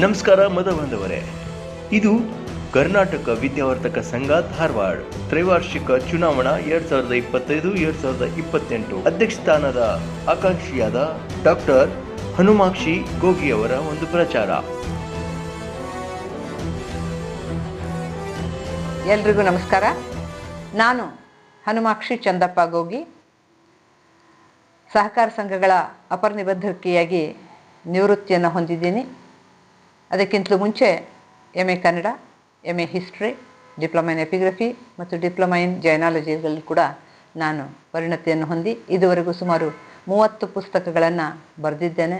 ನಮಸ್ಕಾರ ಮತಬಾಂಧವರೇ, ಇದು ಕರ್ನಾಟಕ ವಿದ್ಯಾವರ್ಧಕ ಸಂಘ ಧಾರವಾಡ ತ್ರೈವಾರ್ಷಿಕ ಚುನಾವಣಾ 2025-2028 ಅಧ್ಯಕ್ಷ ಸ್ಥಾನದ ಆಕಾಂಕ್ಷಿಯಾದ ಡಾಕ್ಟರ್ ಹನುಮಾಕ್ಷಿ ಗೋಗಿ ಅವರ ಒಂದು ಪ್ರಚಾರ. ಎಲ್ರಿಗೂ ನಮಸ್ಕಾರ. ನಾನು ಹನುಮಾಕ್ಷಿ ಚಂದಪ್ಪ ಗೋಗಿ, ಸಹಕಾರ ಸಂಘಗಳ ಅಪರ ನಿಬಂಧಕಿಯಾಗಿ ನಿವೃತ್ತಿಯನ್ನು ಹೊಂದಿದ್ದೀನಿ. ಅದಕ್ಕಿಂತಲೂ ಮುಂಚೆ MA Kannada, MA history, diploma in epigraphy ಮತ್ತು ಡಿಪ್ಲೊಮಾ ಇನ್ ಜೈನಾಲಜಿಗಳಲ್ಲಿ ಕೂಡ ನಾನು ಪರಿಣತಿಯನ್ನು ಹೊಂದಿ ಇದುವರೆಗೂ ಸುಮಾರು 30 ಪುಸ್ತಕಗಳನ್ನು ಬರೆದಿದ್ದೇನೆ.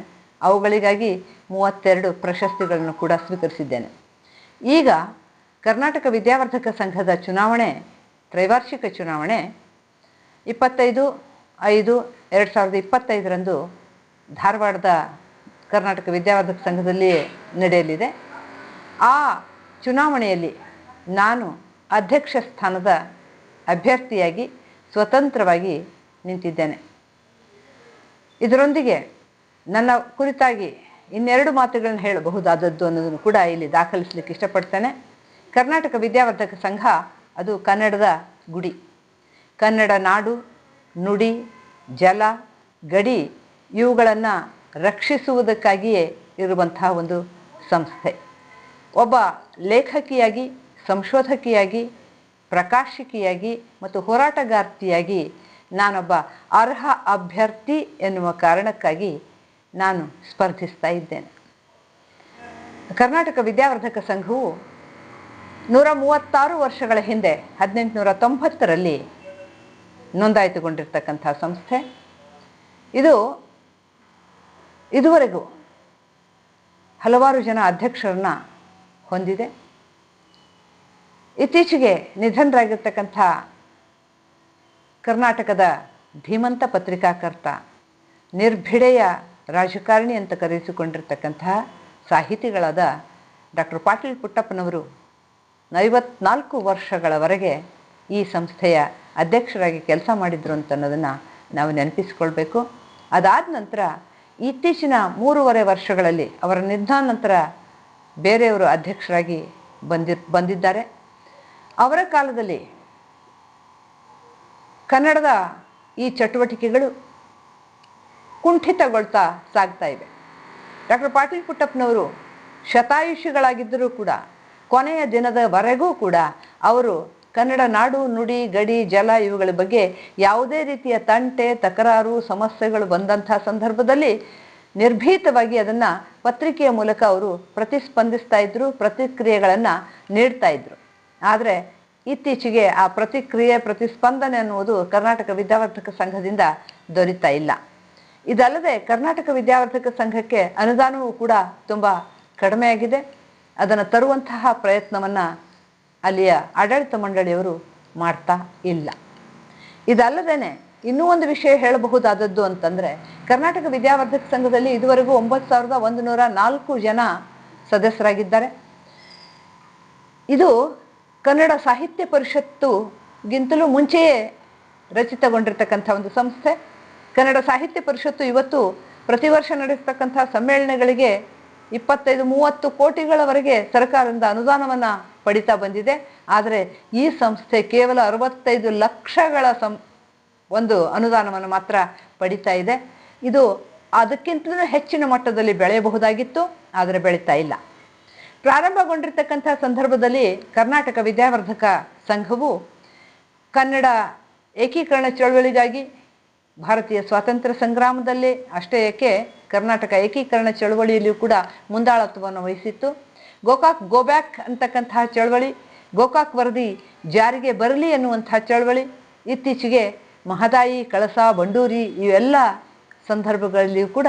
ಅವುಗಳಿಗಾಗಿ 32 ಪ್ರಶಸ್ತಿಗಳನ್ನು ಕೂಡ ಸ್ವೀಕರಿಸಿದ್ದೇನೆ. ಈಗ ಕರ್ನಾಟಕ ವಿದ್ಯಾವರ್ಧಕ ಸಂಘದ ಚುನಾವಣೆ, ತ್ರೈವಾರ್ಷಿಕ ಚುನಾವಣೆ 25/5/2025 ಧಾರವಾಡದ ಕರ್ನಾಟಕ ವಿದ್ಯಾವರ್ಧಕ ಸಂಘದಲ್ಲಿ ನಡೆಯಲಿದೆ. ಆ ಚುನಾವಣೆಯಲ್ಲಿ ನಾನು ಅಧ್ಯಕ್ಷ ಸ್ಥಾನದ ಅಭ್ಯರ್ಥಿಯಾಗಿ ಸ್ವತಂತ್ರವಾಗಿ ನಿಂತಿದ್ದೇನೆ. ಇದರೊಂದಿಗೆ ನನ್ನ ಕುರಿತಾಗಿ ಇನ್ನೆರಡು ಮಾತುಗಳನ್ನು ಹೇಳಬಹುದಾದದ್ದು ಅನ್ನೋದನ್ನು ಕೂಡ ಇಲ್ಲಿ ದಾಖಲಿಸಲಿಕ್ಕೆ ಇಷ್ಟಪಡ್ತೇನೆ. ಕರ್ನಾಟಕ ವಿದ್ಯಾವರ್ಧಕ ಸಂಘ ಅದು ಕನ್ನಡದ ಗುಡಿ. ಕನ್ನಡ ನಾಡು, ನುಡಿ, ಜಲ, ಗಡಿ ಇವುಗಳನ್ನು ರಕ್ಷಿಸುವುದಕ್ಕಾಗಿಯೇ ಇರುವಂತಹ ಒಂದು ಸಂಸ್ಥೆ. ಒಬ್ಬ ಲೇಖಕಿಯಾಗಿ, ಸಂಶೋಧಕಿಯಾಗಿ, ಪ್ರಕಾಶಕಿಯಾಗಿ ಮತ್ತು ಹೋರಾಟಗಾರ್ತಿಯಾಗಿ ನಾನೊಬ್ಬ ಅರ್ಹ ಅಭ್ಯರ್ಥಿ ಎನ್ನುವ ಕಾರಣಕ್ಕಾಗಿ ನಾನು ಸ್ಪರ್ಧಿಸ್ತಾ ಇದ್ದೇನೆ. ಕರ್ನಾಟಕ ವಿದ್ಯಾವರ್ಧಕ ಸಂಘವು 136 ವರ್ಷಗಳ ಹಿಂದೆ 1890ರಲ್ಲಿ ನೋಂದಾಯಿತುಗೊಂಡಿರ್ತಕ್ಕಂಥ ಸಂಸ್ಥೆ. ಇದು ಇದುವರೆಗೂ ಹಲವಾರು ಜನ ಅಧ್ಯಕ್ಷರನ್ನು ಹೊಂದಿದೆ. ಇತ್ತೀಚೆಗೆ ನಿಧನರಾಗಿರ್ತಕ್ಕಂಥ ಕರ್ನಾಟಕದ ಧೀಮಂತ ಪತ್ರಿಕಾಕರ್ತ, ನಿರ್ಭಿಡೆಯ ರಾಜಕಾರಣಿ ಅಂತ ಕರೆಸಿಕೊಂಡಿರ್ತಕ್ಕಂತಹ ಸಾಹಿತಿಗಳಾದ ಡಾಕ್ಟರ್ ಪಾಟೀಲ್ ಪುಟ್ಟಪ್ಪನವರು 54 ವರ್ಷಗಳವರೆಗೆ ಈ ಸಂಸ್ಥೆಯ ಅಧ್ಯಕ್ಷರಾಗಿ ಕೆಲಸ ಮಾಡಿದರು ಅಂತ ಅನ್ನೋದನ್ನು ನಾವು ನೆನಪಿಸ್ಕೊಳ್ಬೇಕು. ಅದಾದ ನಂತರ ಇತ್ತೀಚಿನ 3.5 ವರ್ಷಗಳಲ್ಲಿ ಅವರ ನಿಧನ ನಂತರ ಬೇರೆಯವರು ಅಧ್ಯಕ್ಷರಾಗಿ ಬಂದಿದ್ದಾರೆ. ಅವರ ಕಾಲದಲ್ಲಿ ಕನ್ನಡದ ಈ ಚಟುವಟಿಕೆಗಳು ಕುಂಠಿತಗೊಳ್ತಾ ಸಾಗ್ತಾ ಇವೆ. ಡಾಕ್ಟರ್ ಪಾಟೀಲ್ ಪುಟ್ಟಪ್ಪನವರು ಶತಾಯುಷಿಗಳಾಗಿದ್ದರೂ ಕೂಡ ಕೊನೆಯ ದಿನದವರೆಗೂ ಕೂಡ ಅವರು ಕನ್ನಡ ನಾಡು, ನುಡಿ, ಗಡಿ, ಜಲ ಇವುಗಳ ಬಗ್ಗೆ ಯಾವುದೇ ರೀತಿಯ ತಂಟೆ, ತಕರಾರು, ಸಮಸ್ಯೆಗಳು ಬಂದಂಥ ಸಂದರ್ಭದಲ್ಲಿ ನಿರ್ಭೀತವಾಗಿ ಅದನ್ನು ಪತ್ರಿಕೆಯ ಮೂಲಕ ಅವರು ಪ್ರತಿಸ್ಪಂದಿಸ್ತಾ ಇದ್ದರು, ಪ್ರತಿಕ್ರಿಯೆಗಳನ್ನು ನೀಡ್ತಾ ಇದ್ದರು. ಆದರೆ ಇತ್ತೀಚೆಗೆ ಆ ಪ್ರತಿಸ್ಪಂದನೆ ಅನ್ನುವುದು ಕರ್ನಾಟಕ ವಿದ್ಯಾವರ್ಧಕ ಸಂಘದಿಂದ ದೊರೀತಾ ಇಲ್ಲ. ಇದಲ್ಲದೆ ಕರ್ನಾಟಕ ವಿದ್ಯಾವರ್ಧಕ ಸಂಘಕ್ಕೆ ಅನುದಾನವೂ ಕೂಡ ತುಂಬ ಕಡಿಮೆಯಾಗಿದೆ. ಅದನ್ನು ತರುವಂತಹ ಪ್ರಯತ್ನವನ್ನು ಅಲ್ಲಿಯ ಆಡಳಿತ ಮಂಡಳಿಯವರು ಮಾಡ್ತಾ ಇಲ್ಲ. ಇದಲ್ಲದೇ ಇನ್ನೂ ಒಂದು ವಿಷಯ ಹೇಳಬಹುದಾದದ್ದು ಅಂತಂದರೆ, ಕರ್ನಾಟಕ ವಿದ್ಯಾವರ್ಧಕ ಸಂಘದಲ್ಲಿ ಇದುವರೆಗೂ 9104 ಜನ ಸದಸ್ಯರಾಗಿದ್ದಾರೆ. ಇದು ಕನ್ನಡ ಸಾಹಿತ್ಯ ಪರಿಷತ್ತುಗಿಂತಲೂ ಮುಂಚೆಯೇ ರಚಿತಗೊಂಡಿರ್ತಕ್ಕಂಥ ಒಂದು ಸಂಸ್ಥೆ. ಕನ್ನಡ ಸಾಹಿತ್ಯ ಪರಿಷತ್ತು ಇವತ್ತು ಪ್ರತಿ ವರ್ಷ ನಡೆಸ್ತಕ್ಕಂಥ ಸಮ್ಮೇಳನಗಳಿಗೆ 25-30 ಕೋಟಿಗಳವರೆಗೆ ಸರ್ಕಾರದಿಂದ ಅನುದಾನವನ್ನು ಪಡಿತಾ ಬಂದಿದೆ. ಆದರೆ ಈ ಸಂಸ್ಥೆ ಕೇವಲ 65 ಲಕ್ಷಗಳ ಒಂದು ಅನುದಾನವನ್ನು ಮಾತ್ರ ಪಡಿತಾ ಇದೆ. ಇದು ಅದಕ್ಕಿಂತಲೂ ಹೆಚ್ಚಿನ ಮಟ್ಟದಲ್ಲಿ ಬೆಳೆಯಬಹುದಾಗಿತ್ತು, ಆದರೆ ಬೆಳೀತಾ ಇಲ್ಲ. ಪ್ರಾರಂಭಗೊಂಡಿರ್ತಕ್ಕಂಥ ಸಂದರ್ಭದಲ್ಲಿ ಕರ್ನಾಟಕ ವಿದ್ಯಾವರ್ಧಕ ಸಂಘವು ಕನ್ನಡ ಏಕೀಕರಣ ಚಳವಳಿಗಾಗಿ, ಭಾರತೀಯ ಸ್ವಾತಂತ್ರ್ಯ ಸಂಗ್ರಾಮದಲ್ಲಿ ಅಷ್ಟೇ ಏಕೆ ಕರ್ನಾಟಕ ಏಕೀಕರಣ ಚಳವಳಿಯಲ್ಲಿಯೂ ಕೂಡ ಮುಂದಾಳತ್ವವನ್ನು ವಹಿಸಿತ್ತು. ಗೋಕಾಕ್ ಗೋಬ್ಯಾಕ್ ಅಂತಕ್ಕಂತಹ ಚಳವಳಿ, ಗೋಕಾಕ್ ವರದಿ ಜಾರಿಗೆ ಬರಲಿ ಎನ್ನುವಂತಹ ಚಳವಳಿ, ಇತ್ತೀಚೆಗೆ ಮಹದಾಯಿ, ಕಳಸಾ, ಬಂಡೂರಿ ಇವೆಲ್ಲ ಸಂದರ್ಭಗಳಲ್ಲಿಯೂ ಕೂಡ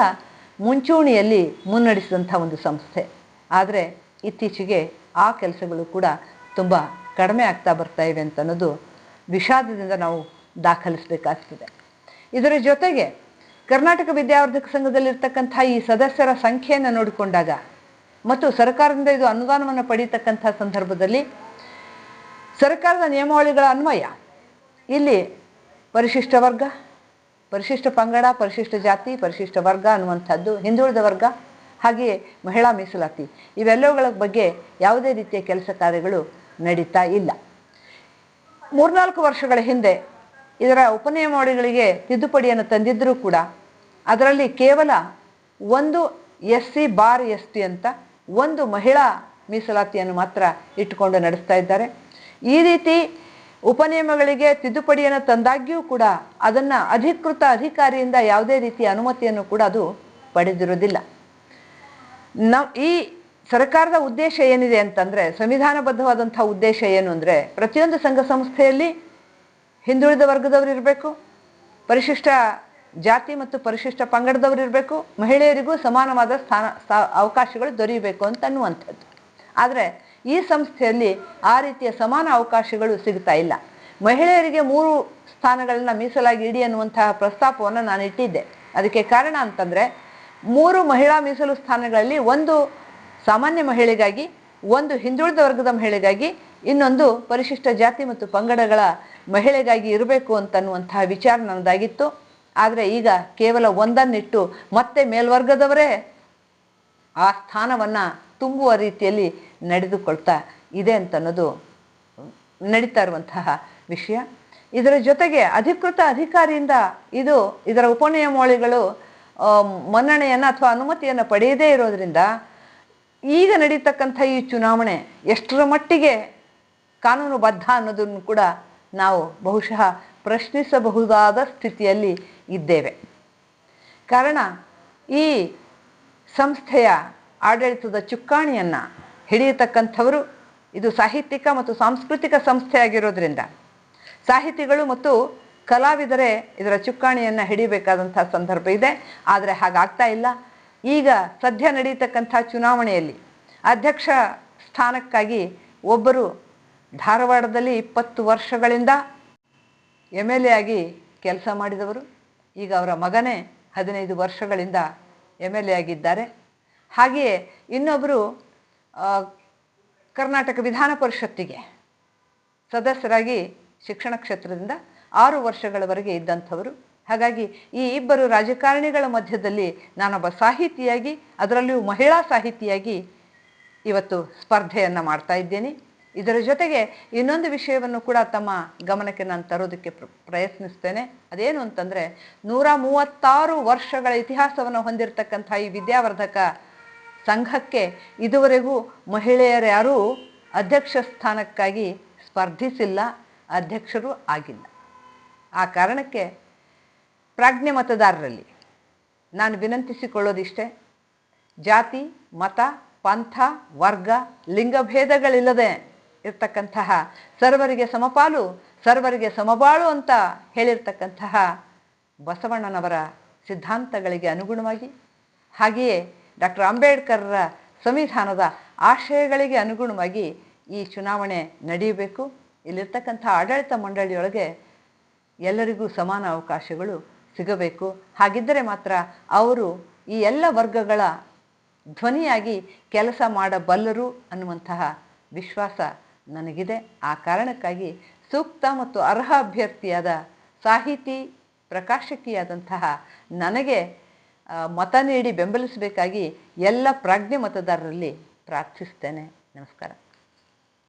ಮುಂಚೂಣಿಯಲ್ಲಿ ಮುನ್ನಡೆಸಿದಂಥ ಒಂದು ಸಂಸ್ಥೆ. ಆದರೆ ಇತ್ತೀಚೆಗೆ ಆ ಕೆಲಸಗಳು ಕೂಡ ತುಂಬ ಕಡಿಮೆ ಆಗ್ತಾ ಬರ್ತಾ ಇವೆ ಅಂತ ಅನ್ನೋದು ವಿಷಾದದಿಂದ ನಾವು ದಾಖಲಿಸಬೇಕಾಗ್ತದೆ. ಇದರ ಜೊತೆಗೆ ಕರ್ನಾಟಕ ವಿದ್ಯಾವರ್ಧಕ ಸಂಘದಲ್ಲಿರ್ತಕ್ಕಂಥ ಈ ಸದಸ್ಯರ ಸಂಖ್ಯೆಯನ್ನು ನೋಡಿಕೊಂಡಾಗ ಮತ್ತು ಸರ್ಕಾರದಿಂದ ಇದು ಅನುದಾನವನ್ನು ಪಡೀತಕ್ಕಂಥ ಸಂದರ್ಭದಲ್ಲಿ ಸರ್ಕಾರದ ನಿಯಮಾವಳಿಗಳ ಅನ್ವಯ ಇಲ್ಲಿ ಪರಿಶಿಷ್ಟ ವರ್ಗ, ಪರಿಶಿಷ್ಟ ಪಂಗಡ, ಪರಿಶಿಷ್ಟ ಜಾತಿ, ಪರಿಶಿಷ್ಟ ವರ್ಗ ಅನ್ನುವಂಥದ್ದು, ಹಿಂದುಳಿದ ವರ್ಗ ಹಾಗೆಯೇ ಮಹಿಳಾ ಮೀಸಲಾತಿ, ಇವೆಲ್ಲವುಗಳ ಬಗ್ಗೆ ಯಾವುದೇ ರೀತಿಯ ಕೆಲಸ ಕಾರ್ಯಗಳು ನಡೀತಾ ಇಲ್ಲ. 3-4 ವರ್ಷಗಳ ಹಿಂದೆ ಇದರ ಉಪನಿಯಮಾವಳಿಗಳಿಗೆ ತಿದ್ದುಪಡಿಯನ್ನು ತಂದಿದ್ದರೂ ಕೂಡ ಅದರಲ್ಲಿ ಕೇವಲ ಒಂದು SC/ST ಅಂತ ಒಂದು ಮಹಿಳಾ ಮೀಸಲಾತಿಯನ್ನು ಮಾತ್ರ ಇಟ್ಟುಕೊಂಡು ನಡೆಸ್ತಾ ಇದ್ದಾರೆ. ಈ ರೀತಿ ಉಪನಿಯಮಗಳಿಗೆ ತಿದ್ದುಪಡಿಯನ್ನು ತಂದಾಗ್ಯೂ ಕೂಡ ಅದನ್ನು ಅಧಿಕೃತ ಅಧಿಕಾರಿಯಿಂದ ಯಾವುದೇ ರೀತಿಯ ಅನುಮತಿಯನ್ನು ಕೂಡ ಅದು ಪಡೆದಿರೋದಿಲ್ಲ. ಈ ಸರ್ಕಾರದ ಉದ್ದೇಶ ಏನಿದೆ ಅಂತಂದರೆ, ಸಂವಿಧಾನಬದ್ಧವಾದಂಥ ಉದ್ದೇಶ ಏನು ಅಂದರೆ, ಪ್ರತಿಯೊಂದು ಸಂಘ ಸಂಸ್ಥೆಯಲ್ಲಿ ಹಿಂದುಳಿದ ವರ್ಗದವರು ಇರಬೇಕು, ಪರಿಶಿಷ್ಟ ಜಾತಿ ಮತ್ತು ಪರಿಶಿಷ್ಟ ಪಂಗಡದವರು ಇರಬೇಕು, ಮಹಿಳೆಯರಿಗೂ ಸಮಾನವಾದ ಅವಕಾಶಗಳು ದೊರೆಯಬೇಕು ಅಂತ ಅನ್ನುವಂಥದ್ದು. ಆದರೆ ಈ ಸಂಸ್ಥೆಯಲ್ಲಿ ಆ ರೀತಿಯ ಸಮಾನ ಅವಕಾಶಗಳು ಸಿಗ್ತಾ ಇಲ್ಲ. ಮಹಿಳೆಯರಿಗೆ 3 ಸ್ಥಾನಗಳನ್ನ ಮೀಸಲಾಗಿ ಇಡಿ ಅನ್ನುವಂತಹ ಪ್ರಸ್ತಾಪವನ್ನು ನಾನು ಇಟ್ಟಿದ್ದೆ. ಅದಕ್ಕೆ ಕಾರಣ ಅಂತಂದರೆ, 3 ಮಹಿಳಾ ಮೀಸಲು ಸ್ಥಾನಗಳಲ್ಲಿ ಒಂದು ಸಾಮಾನ್ಯ ಮಹಿಳೆಗಾಗಿ, ಒಂದು ಹಿಂದುಳಿದ ವರ್ಗದ ಮಹಿಳೆಗಾಗಿ, ಇನ್ನೊಂದು ಪರಿಶಿಷ್ಟ ಜಾತಿ ಮತ್ತು ಪಂಗಡಗಳ ಮಹಿಳೆಗಾಗಿ ಇರಬೇಕು ಅಂತನ್ನುವಂತಹ ವಿಚಾರ ನನ್ನದಾಗಿತ್ತು. ಆದರೆ ಈಗ ಕೇವಲ ಒಂದನ್ನಿಟ್ಟು ಮತ್ತೆ ಮೇಲ್ವರ್ಗದವರೇ ಆ ಸ್ಥಾನವನ್ನು ತುಂಬುವ ರೀತಿಯಲ್ಲಿ ನಡೆದುಕೊಳ್ತಾ ಇದೆ ಅಂತನ್ನೋದು ನಡೀತಾ ಇರುವಂತಹ ವಿಷಯ. ಇದರ ಜೊತೆಗೆ ಅಧಿಕೃತ ಅಧಿಕಾರಿಯಿಂದ ಇದರ ಉಪನಿಯಮಾವಳಿಗಳು ಮನ್ನಣೆಯನ್ನು ಅಥವಾ ಅನುಮತಿಯನ್ನು ಪಡೆಯದೇ ಇರೋದರಿಂದ ಈಗ ನಡೀತಕ್ಕಂಥ ಈ ಚುನಾವಣೆ ಎಷ್ಟರ ಮಟ್ಟಿಗೆ ಕಾನೂನುಬದ್ಧ ಅನ್ನೋದನ್ನು ಕೂಡ ನಾವು ಬಹುಶಃ ಪ್ರಶ್ನಿಸಬಹುದಾದ ಸ್ಥಿತಿಯಲ್ಲಿ ಇದ್ದೇವೆ. ಕಾರಣ, ಈ ಸಂಸ್ಥೆಯ ಆಡಳಿತದ ಚುಕ್ಕಾಣಿಯನ್ನು ಹಿಡಿಯತಕ್ಕಂಥವರು, ಇದು ಸಾಹಿತ್ಯಿಕ ಮತ್ತು ಸಾಂಸ್ಕೃತಿಕ ಸಂಸ್ಥೆ ಆಗಿರೋದ್ರಿಂದ ಸಾಹಿತಿಗಳು ಮತ್ತು ಕಲಾವಿದರೇ ಇದರ ಚುಕ್ಕಾಣಿಯನ್ನು ಹಿಡಿಯಬೇಕಾದಂಥ ಸಂದರ್ಭ ಇದೆ. ಆದರೆ ಹಾಗಾಗ್ತಾ ಇಲ್ಲ. ಈಗ ಸದ್ಯ ನಡೀತಕ್ಕಂಥ ಚುನಾವಣೆಯಲ್ಲಿ ಅಧ್ಯಕ್ಷ ಸ್ಥಾನಕ್ಕಾಗಿ ಒಬ್ಬರು ಧಾರವಾಡದಲ್ಲಿ 20 ವರ್ಷಗಳಿಂದ MLA ಆಗಿ ಕೆಲಸ ಮಾಡಿದವರು, ಈಗ ಅವರ ಮಗನೇ 15 ವರ್ಷಗಳಿಂದ MLA ಆಗಿದ್ದಾರೆ. ಹಾಗೆಯೇ ಇನ್ನೊಬ್ಬರು ಕರ್ನಾಟಕ ವಿಧಾನ ಪರಿಷತ್ತಿಗೆ ಸದಸ್ಯರಾಗಿ ಶಿಕ್ಷಣ ಕ್ಷೇತ್ರದಿಂದ 6 ವರ್ಷಗಳವರೆಗೆ ಇದ್ದಂಥವರು. ಹಾಗಾಗಿ ಈ ಇಬ್ಬರು ರಾಜಕಾರಣಿಗಳ ಮಧ್ಯದಲ್ಲಿ ನಾನೊಬ್ಬ ಸಾಹಿತಿಯಾಗಿ, ಅದರಲ್ಲಿಯೂ ಮಹಿಳಾ ಸಾಹಿತಿಯಾಗಿ ಇವತ್ತು ಸ್ಪರ್ಧೆಯನ್ನು ಮಾಡ್ತಾ ಇದ್ದೇನೆ. ಇದರ ಜೊತೆಗೆ ಇನ್ನೊಂದು ವಿಷಯವನ್ನು ಕೂಡ ತಮ್ಮ ಗಮನಕ್ಕೆ ನಾನು ತರೋದಕ್ಕೆ ಪ್ರಯತ್ನಿಸ್ತೇನೆ. ಅದೇನು ಅಂತಂದರೆ, 136 ವರ್ಷಗಳ ಇತಿಹಾಸವನ್ನು ಹೊಂದಿರತಕ್ಕಂಥ ಈ ವಿದ್ಯಾವರ್ಧಕ ಸಂಘಕ್ಕೆ ಇದುವರೆಗೂ ಮಹಿಳೆಯರ್ಯಾರೂ ಅಧ್ಯಕ್ಷ ಸ್ಥಾನಕ್ಕಾಗಿ ಸ್ಪರ್ಧಿಸಿಲ್ಲ, ಅಧ್ಯಕ್ಷರೂ ಆಗಿಲ್ಲ. ಆ ಕಾರಣಕ್ಕೆ ಪ್ರಾಜ್ಞೆ ಮತದಾರರಲ್ಲಿ ನಾನು ವಿನಂತಿಸಿಕೊಳ್ಳೋದಿಷ್ಟೇ, ಜಾತಿ, ಮತ, ಪಂಥ, ವರ್ಗ, ಲಿಂಗಭೇದಗಳಿಲ್ಲದೆ ಇರ್ತಕ್ಕಂತಹ ಸರ್ವರಿಗೆ ಸಮಪಾಲು, ಸರ್ವರಿಗೆ ಸಮಬಾಳು ಅಂತ ಹೇಳಿರ್ತಕ್ಕಂತಹ ಬಸವಣ್ಣನವರ ಸಿದ್ಧಾಂತಗಳಿಗೆ ಅನುಗುಣವಾಗಿ, ಹಾಗೆಯೇ ಡಾಕ್ಟರ್ ಅಂಬೇಡ್ಕರ್ರ ಸಂವಿಧಾನದ ಆಶಯಗಳಿಗೆ ಅನುಗುಣವಾಗಿ ಈ ಚುನಾವಣೆ ನಡೆಯಬೇಕು. ಇಲ್ಲಿರ್ತಕ್ಕಂಥ ಆಡಳಿತ ಮಂಡಳಿಯೊಳಗೆ ಎಲ್ಲರಿಗೂ ಸಮಾನ ಅವಕಾಶಗಳು ಸಿಗಬೇಕು. ಹಾಗಿದ್ದರೆ ಮಾತ್ರ ಅವರು ಈ ಎಲ್ಲ ವರ್ಗಗಳ ಧ್ವನಿಯಾಗಿ ಕೆಲಸ ಮಾಡಬಲ್ಲರು ಅನ್ನುವಂತಹ ವಿಶ್ವಾಸ ನನಗಿದೆ. ಆ ಕಾರಣಕ್ಕಾಗಿ ಸೂಕ್ತ ಮತ್ತು ಅರ್ಹ ಅಭ್ಯರ್ಥಿಯಾದ ಸಾಹಿತಿ, ಪ್ರಕಾಶಕಿಯಾದಂತಹ ನನಗೆ ಮತ ನೀಡಿ ಬೆಂಬಲಿಸಬೇಕಾಗಿ ಎಲ್ಲ ಪ್ರಾಜ್ಞೆ ಮತದಾರರಲ್ಲಿ ಪ್ರಾರ್ಥಿಸ್ತೇನೆ. ನಮಸ್ಕಾರ.